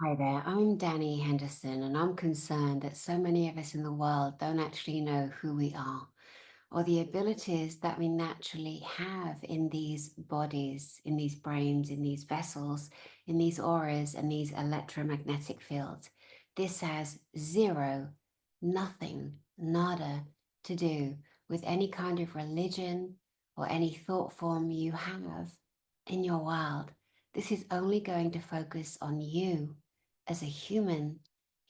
Hi there, I'm Danny Henderson, and I'm concerned that so many of us in the world don't actually know who we are or the abilities that we naturally have in these bodies, in these brains, in these vessels, in these auras, and these electromagnetic fields. This has zero, nothing, nada to do with any kind of religion or any thought form you have in your world. This is only going to focus on you as a human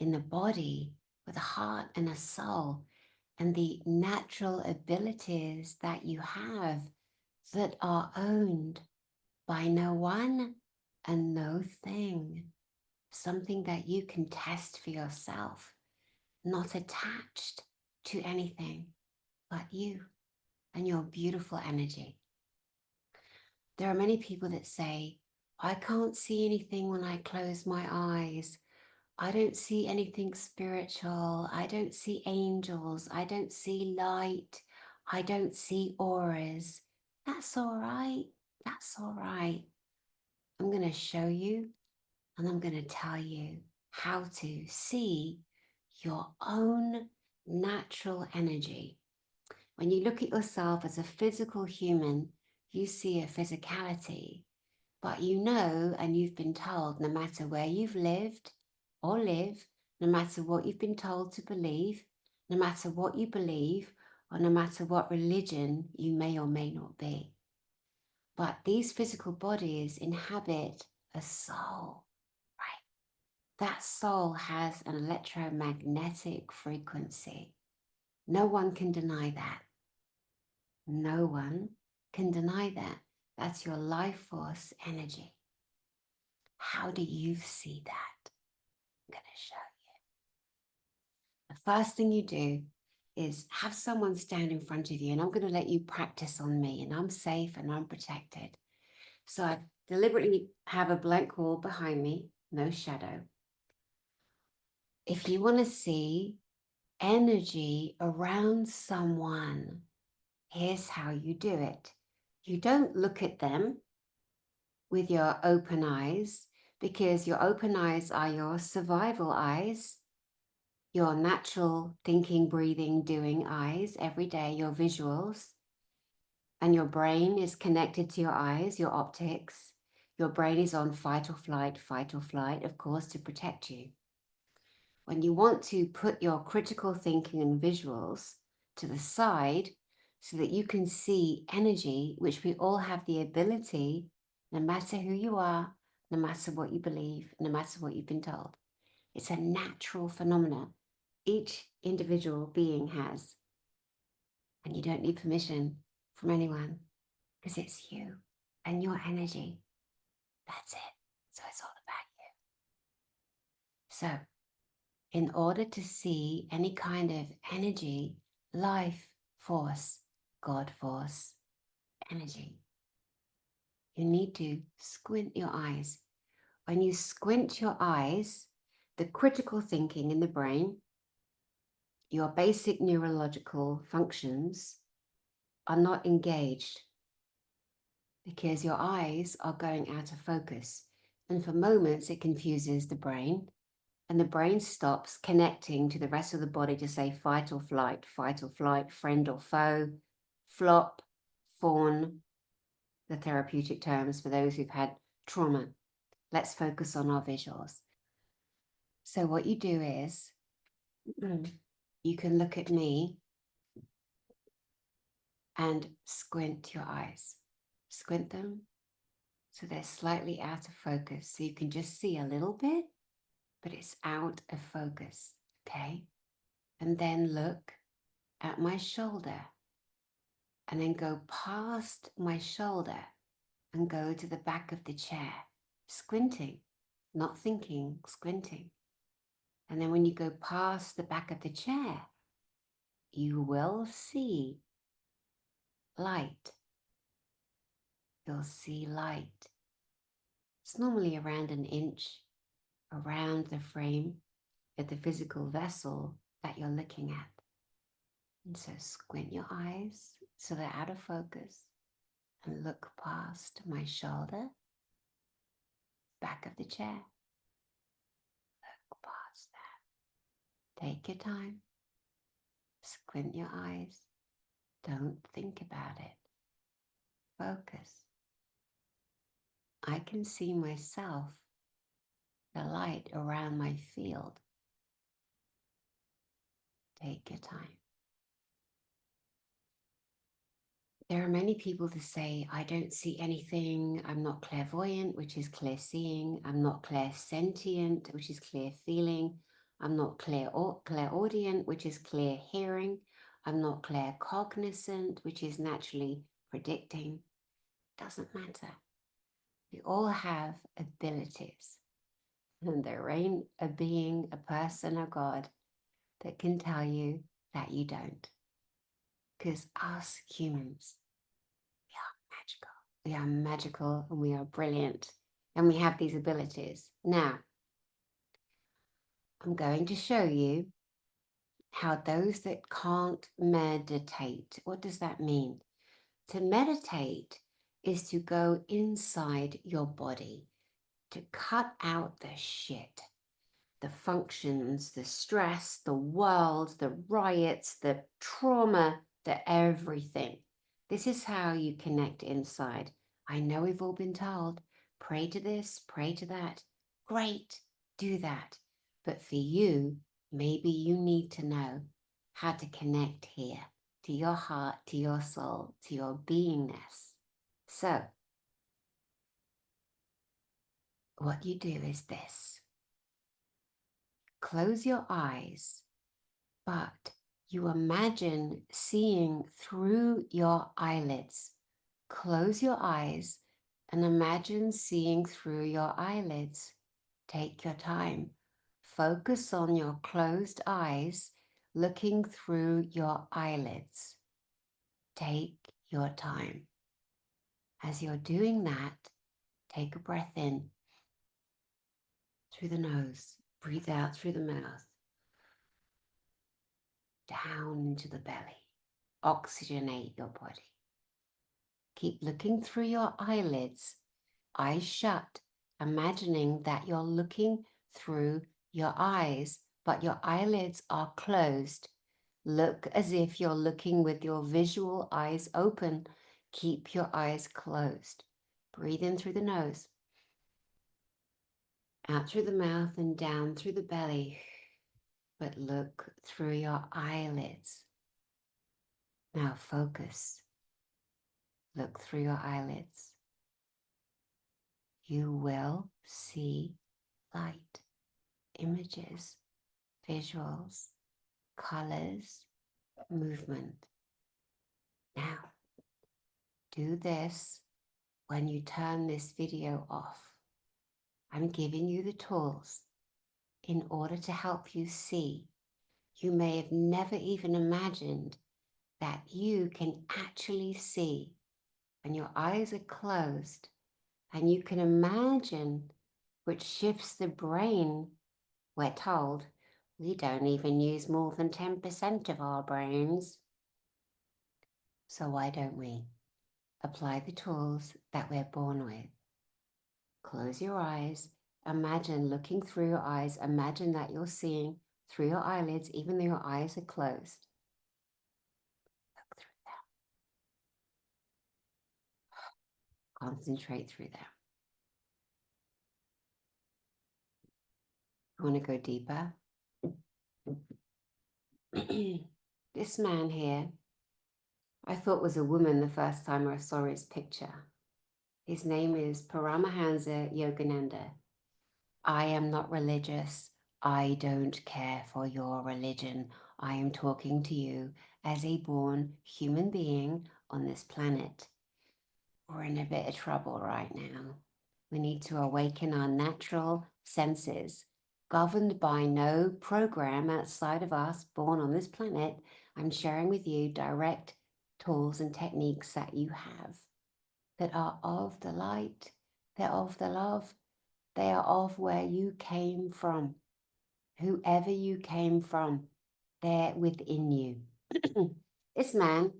in the body with a heart and a soul and the natural abilities that you have that are owned by no one and no thing. Something that you can test for yourself, not attached to anything but you and your beautiful energy. There are many people that say, I can't see anything when I close my eyes. I don't see anything spiritual. I don't see angels. I don't see light. I don't see auras. That's all right. That's all right. I'm going to show you and I'm going to tell you how to see your own natural energy. When you look at yourself as a physical human, you see a physicality, but you know, and you've been told, no matter where you've lived or live, no matter what you've been told to believe, no matter what you believe, or no matter what religion you may or may not be. But these physical bodies inhabit a soul, right? That soul has an electromagnetic frequency. No one can deny that. No one can deny that. That's your life force energy. How do you see that? I'm going to show you. The first thing you do is have someone stand in front of you, and I'm going to let you practice on me, and I'm safe and I'm protected. So I deliberately have a blank wall behind me, no shadow. If you want to see energy around someone, here's how you do it. You don't look at them with your open eyes, because your open eyes are your survival eyes, your natural thinking, breathing, doing eyes every day, your visuals, and your brain is connected to your eyes, your optics. Your brain is on fight or flight, of course, to protect you. When you want to put your critical thinking and visuals to the side so that you can see energy, which we all have the ability, no matter who you are, no matter what you believe, no matter what you've been told. It's a natural phenomenon each individual being has. And you don't need permission from anyone because it's you and your energy. That's it. So it's all about you. So in order to see any kind of energy, life force, God force, energy, you need to squint your eyes. When you squint your eyes, the critical thinking in the brain, your basic neurological functions are not engaged because your eyes are going out of focus. And for moments, it confuses the brain, and the brain stops connecting to the rest of the body to say fight or flight, friend or foe, flop, fawn, the therapeutic terms for those who've had trauma. Let's focus on our visuals. So what you do is you can look at me and squint your eyes. Squint them so they're slightly out of focus. So you can just see a little bit, but it's out of focus, okay? And then look at my shoulder and then go past my shoulder and go to the back of the chair, squinting, not thinking, squinting. And then when you go past the back of the chair, you will see light. You'll see light. It's normally around an inch around the frame of the physical vessel that you're looking at. And so squint your eyes so they're out of focus and look past my shoulder, back of the chair. Take your time. Squint your eyes. Don't think about it. Focus. I can see myself, the light around my field. Take your time. There are many people that say, I don't see anything. I'm not clairvoyant, which is clear seeing. I'm not clairsentient, which is clear feeling. I'm not clairaudient, which is clear hearing. I'm not claircognizant, which is naturally predicting. Doesn't matter. We all have abilities. And there ain't a being, a person, or God that can tell you that you don't. Because us humans, magical. We are magical and we are brilliant and we have these abilities. Now, I'm going to show you how those that can't meditate, what does that mean? To meditate is to go inside your body, to cut out the shit, the functions, the stress, the world, the riots, the trauma, the everything. This is how you connect inside. I know we've all been told, pray to this, pray to that. Great, do that. But for you, maybe you need to know how to connect here to your heart, to your soul, to your beingness. So, what you do is this. Close your eyes, but you imagine seeing through your eyelids. Close your eyes and imagine seeing through your eyelids. Take your time. Focus on your closed eyes, looking through your eyelids. Take your time. As you're doing that, take a breath in through the nose. Breathe out through the mouth. Down into the belly. Oxygenate your body. Keep looking through your eyelids, eyes shut, imagining that you're looking through your eyes, but your eyelids are closed. Look as if you're looking with your visual eyes open. Keep your eyes closed. Breathe in through the nose, out through the mouth and down through the belly, but look through your eyelids. Now focus. Look through your eyelids. You will see light, images, visuals, colors, movement. Now, do this when you turn this video off. I'm giving you the tools in order to help you see. You may have never even imagined that you can actually see when your eyes are closed, and you can imagine, which shifts the brain. We're told we don't even use more than 10% of our brains. So why don't we apply the tools that we're born with? Close your eyes. Imagine looking through your eyes. Imagine that you're seeing through your eyelids, even though your eyes are closed. Look through them. Concentrate through them. You want to go deeper? This man here, I thought was a woman the first time I saw his picture. His name is Paramahansa Yogananda. I am not religious. I don't care for your religion. I am talking to you as a born human being on this planet. We're in a bit of trouble right now. We need to awaken our natural senses, governed by no program outside of us, born on this planet. I'm sharing with you direct tools and techniques that you have that are of the light, they're of the love, they are of where you came from. Whoever you came from, they're within you. This man,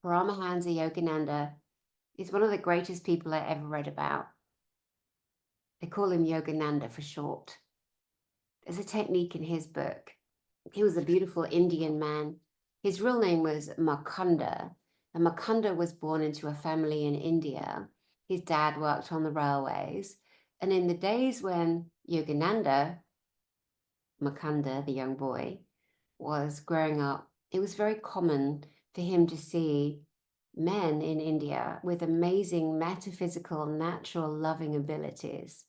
Paramahansa Yogananda, is one of the greatest people I ever read about. They call him Yogananda for short. There's a technique in his book He was a beautiful Indian man. His real name was Makunda, and Makunda was born into a family in India. His dad worked on the railways, and in the days when Yogananda, Makunda, the young boy, was growing up, it was very common for him to see men in India with amazing metaphysical, natural loving abilities.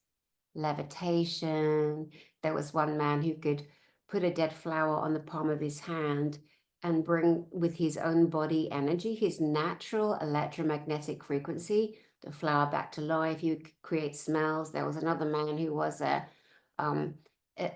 Levitation. There was one man who could put a dead flower on the palm of his hand and bring with his own body energy, his natural electromagnetic frequency, the flower back to life. He would create smells. There was another man who was um,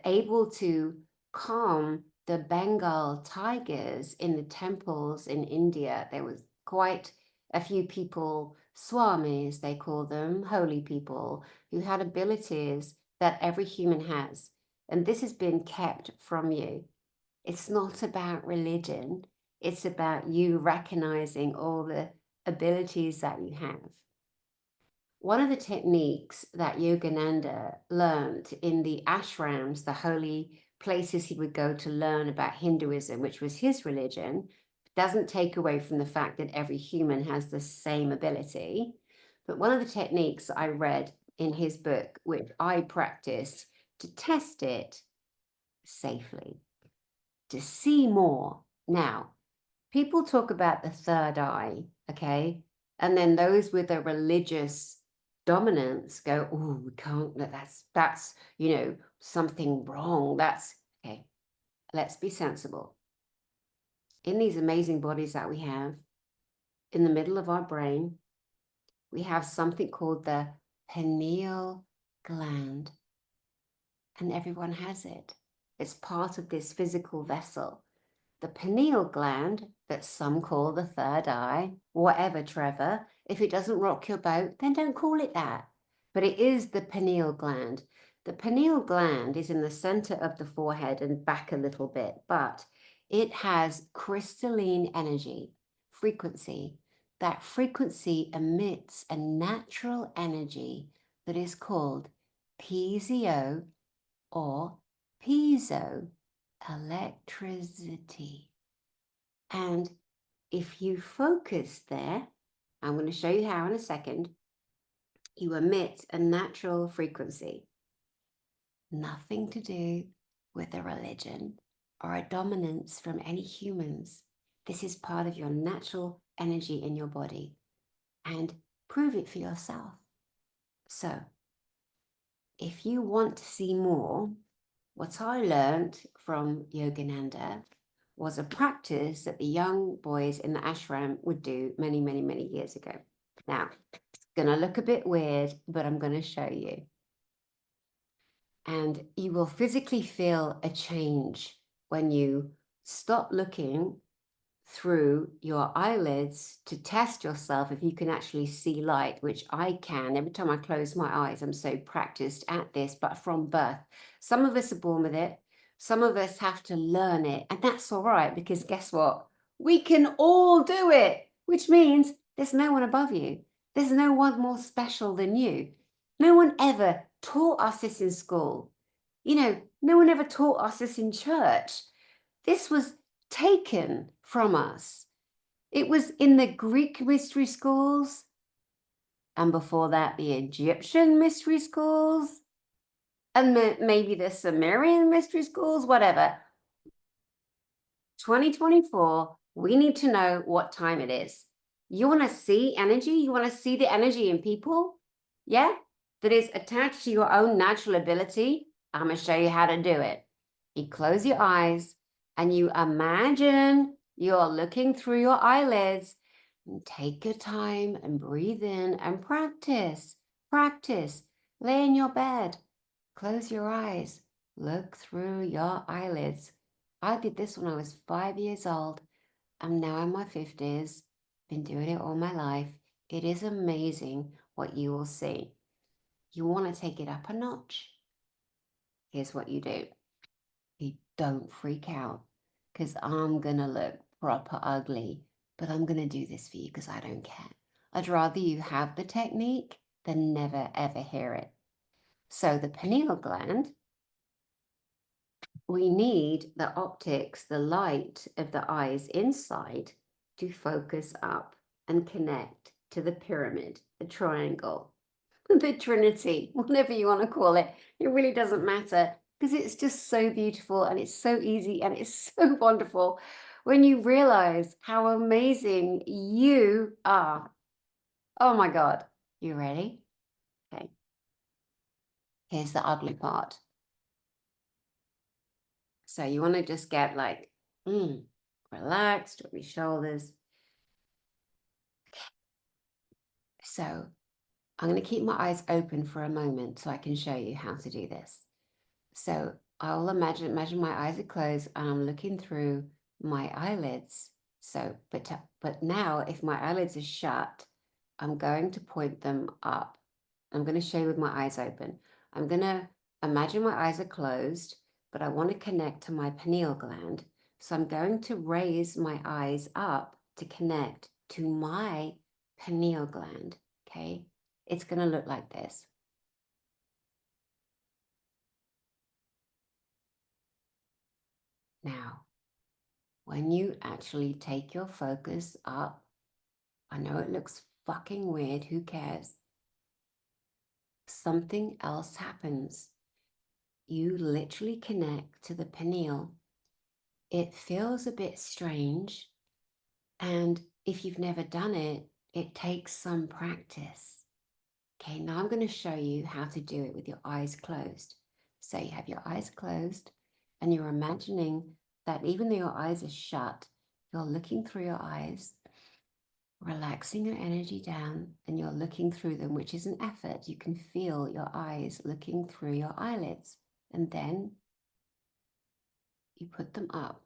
able to calm the Bengal tigers in the temples in India. There was quite a few people, swamis, they call them, holy people, who had abilities that every human has. And this has been kept from you. It's not about religion. It's about you recognizing all the abilities that you have. One of the techniques that Yogananda learned in the ashrams, the holy places he would go to learn about Hinduism, which was his religion, doesn't take away from the fact that every human has the same ability. But one of the techniques I read in his book, which I practiced to test it safely, to see more. Now, people talk about the third eye, okay? And then those with a religious dominance go, oh, we can't, that's, something wrong. That's okay. Let's be sensible. In these amazing bodies that we have, in the middle of our brain, we have something called the pineal gland. And everyone has it. It's part of this physical vessel. The pineal gland, that some call the third eye, whatever, Trevor. If it doesn't rock your boat, then don't call it that. But it is the pineal gland. The pineal gland is in the center of the forehead and back a little bit, but it has crystalline energy, frequency. That frequency emits a natural energy that is called PZO or piezo electricity. And if you focus there, I'm going to show you how in a second, you emit a natural frequency. Nothing to do with a religion or a dominance from any humans. This is part of your natural energy in your body. And prove it for yourself. So, if you want to see more, what I learned from Yogananda was a practice that the young boys in the ashram would do many, many, many years ago. Now, it's going to look a bit weird, but I'm going to show you. And you will physically feel a change when you stop looking through your eyelids to test yourself if you can actually see light, which I can. Every time I close my eyes, I'm so practiced at this, but from birth. Some of us are born with it. Some of us have to learn it. And that's all right, because guess what? We can all do it, which means there's no one above you. There's no one more special than you. No one ever taught us this in school. No one ever taught us this in church. This was taken from us. It was in the Greek mystery schools, and before that, the Egyptian mystery schools, and maybe the Sumerian mystery schools, whatever. 2024, we need to know what time it is. You want to see energy? You want to see the energy in people? Yeah? That is attached to your own natural ability? I'm going to show you how to do it. You close your eyes and you imagine you're looking through your eyelids. And take your time and breathe in and practice. Practice. Lay in your bed. Close your eyes. Look through your eyelids. I did this when I was 5 years old. I'm now in my 50s. Been doing it all my life. It is amazing what you will see. You want to take it up a notch? Here's what you do. You don't freak out, because I'm going to look proper ugly, but I'm going to do this for you because I don't care. I'd rather you have the technique than never, ever hear it. So the pineal gland we need the optics, the light of the eyes inside to focus up and connect to the pyramid, the triangle, the Trinity, whatever you want to call it. It really doesn't matter because it's just so beautiful and it's so easy and it's so wonderful when you realize how amazing you are. Oh my God. You ready? Okay. Here's the ugly part. So you want to just get like, relaxed, drop your shoulders. So I'm going to keep my eyes open for a moment so I can show you how to do this. So I'll imagine my eyes are closed and I'm looking through my eyelids. So, but now if my eyelids are shut, I'm going to point them up. I'm going to show you with my eyes open. I'm going to imagine my eyes are closed, but I want to connect to my pineal gland. So I'm going to raise my eyes up to connect to my pineal gland. Okay. It's going to look like this. Now, when you actually take your focus up, I know it looks fucking weird, who cares? Something else happens. You literally connect to the pineal. It feels a bit strange, and if you've never done it, it takes some practice. Okay, now I'm going to show you how to do it with your eyes closed. So you have your eyes closed, and you're imagining that even though your eyes are shut, you're looking through your eyes, relaxing your energy down, and you're looking through them, which is an effort. You can feel your eyes looking through your eyelids, and then you put them up.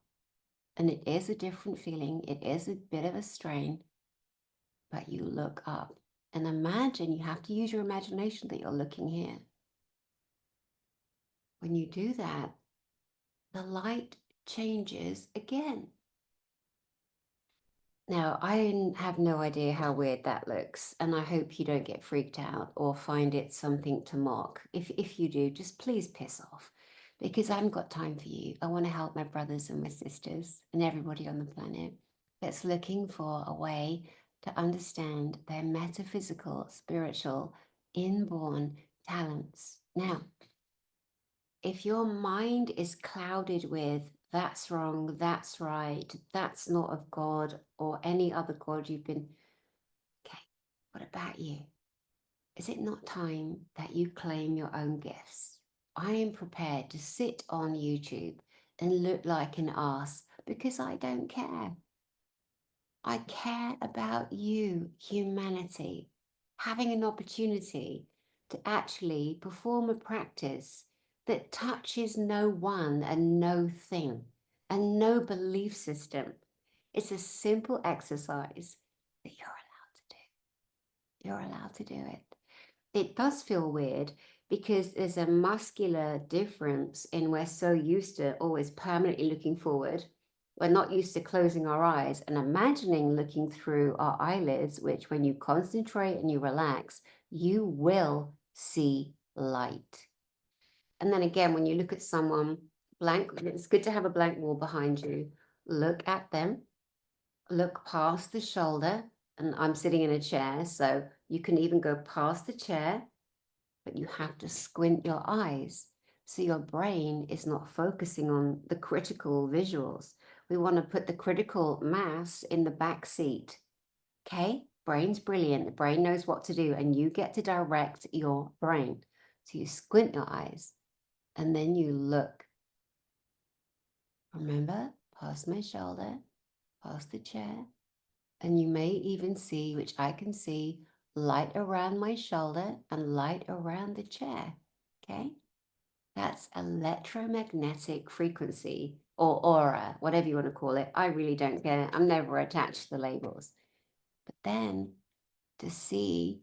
And it is a different feeling. It is a bit of a strain, but you look up and imagine, you have to use your imagination that you're looking here. When you do that, the light changes again. Now, I have no idea how weird that looks, and I hope you don't get freaked out or find it something to mock. If you do, just please piss off, because I haven't got time for you. I want to help my brothers and my sisters and everybody on the planet that's looking for a way to understand their metaphysical, spiritual, inborn talents. Now, if your mind is clouded with that's wrong, that's right, that's not of God or any other God you've been, okay, what about you? Is it not time that you claim your own gifts? I am prepared to sit on YouTube and look like an ass because I don't care. I care about you, humanity, having an opportunity to actually perform a practice that touches no one and no thing and no belief system. It's a simple exercise that you're allowed to do. You're allowed to do it. It does feel weird because there's a muscular difference in we're so used to always permanently looking forward. We're not used to closing our eyes and imagining looking through our eyelids, which when you concentrate and you relax, you will see light. And then again, when you look at someone blank, it's good to have a blank wall behind you. Look at them, look past the shoulder. And I'm sitting in a chair, so you can even go past the chair, but you have to squint your eyes so your brain is not focusing on the critical visuals. We want to put the critical mass in the back seat. Okay, brain's brilliant. The brain knows what to do, and you get to direct your brain. So you squint your eyes and then you look. Remember, past my shoulder, past the chair, and you may even see, which I can see, light around my shoulder and light around the chair. Okay, that's electromagnetic frequency or aura, whatever you want to call it. I really don't care. I'm never attached to the labels. But then to see,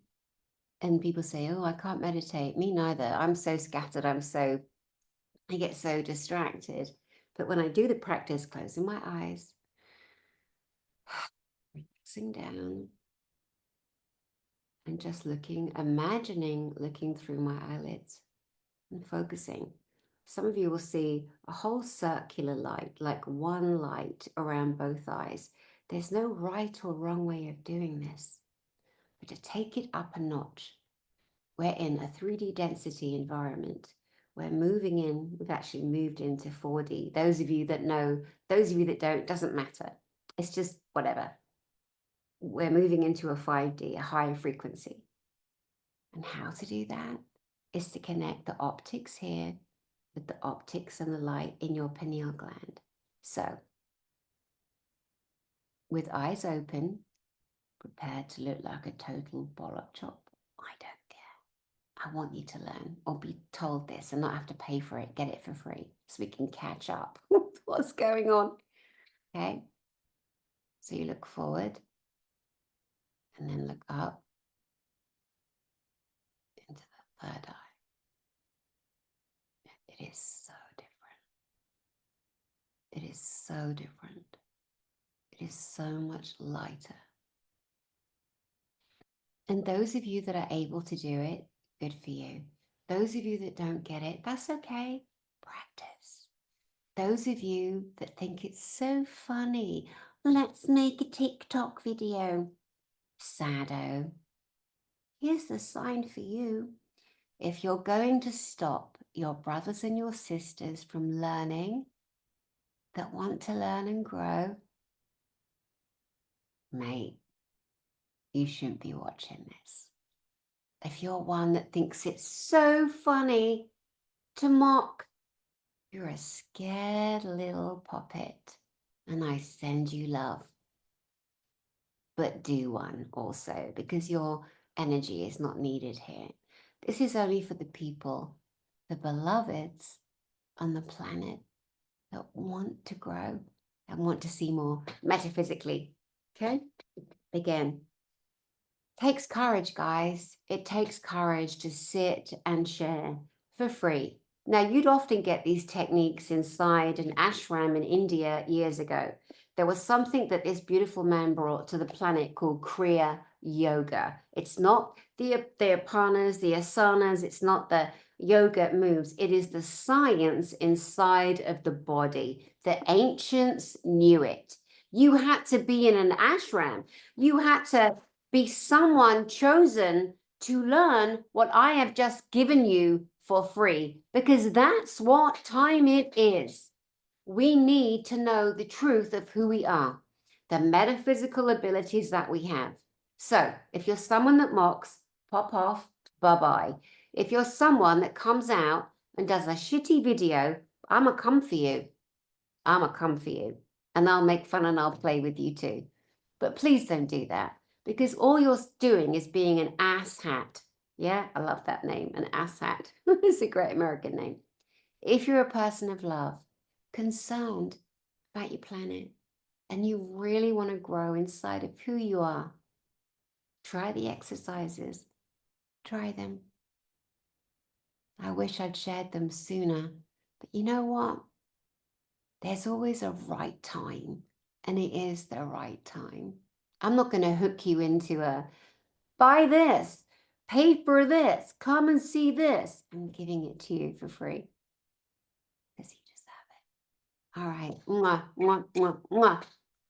and people say, oh, I can't meditate. Me neither. I'm so scattered. I get so distracted. But when I do the practice, closing my eyes, relaxing down, and just looking, imagining looking through my eyelids and focusing. some of you will see a whole circular light, like one light around both eyes. There's no right or wrong way of doing this, but to take it up a notch, we're in a 3D density environment. We're moving in, we've actually moved into 4D. Those of you that know, those of you that don't, doesn't matter. It's just whatever. We're moving into a 5D, a higher frequency. And how to do that is to connect the optics here with the optics and the light in your pineal gland. So, with eyes open, prepared to look like a total bollock chop, I don't care. I want you to learn or be told this and not have to pay for it. Get it for free so we can catch up with what's going on. Okay? So you look forward and then look up into the third eye. It is so different. It is so different. It is so much lighter. And those of you that are able to do it, good for you. Those of you that don't get it, that's okay. Practice. Those of you that think it's so funny, let's make a TikTok video. Sado. Here's the sign for you. If you're going to stop your brothers and your sisters from learning, that want to learn and grow, mate, you shouldn't be watching this. If you're one that thinks it's so funny to mock, you're a scared little puppet, and I send you love. But do one also, because your energy is not needed here. This is only for the people, the beloveds on the planet that want to grow and want to see more metaphysically. Okay? Again, takes courage, guys. It takes courage to sit and share for free. Now, you'd often get these techniques inside an ashram in India years ago. There was something that this beautiful man brought to the planet called Kriya Yoga. It's not the aparnas, the asanas, it's not the yoga moves. It is the science inside of the body. The ancients knew it. You had to be in an ashram. You had to be someone chosen to learn what I have just given you for free, because that's what time it is. We need to know the truth of who we are, the metaphysical abilities that we have. So if you're someone that mocks, pop off, bye-bye. If you're someone that comes out and does a shitty video, I'ma come for you. I'ma come for you. And I'll make fun and I'll play with you too. But please don't do that, because all you're doing is being an asshat. Yeah, I love that name, an asshat. It's a great American name. If you're a person of love, concerned about your planet, and you really want to grow inside of who you are, try the exercises. Try them. I wish I'd shared them sooner, but you know what? There's always a right time, and it is the right time. I'm not going to hook you into a buy this, pay for this, come and see this. I'm giving it to you for free because you just have it. All right. Mwah, mwah, mwah, mwah.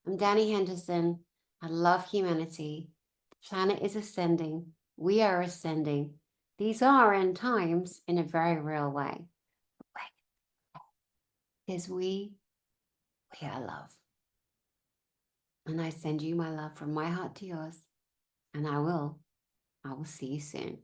I'm Danny Henderson. I love humanity. The planet is ascending. We are ascending. These are end times in a very real way. Because we are love. And I send you my love from my heart to yours. And I will see you soon.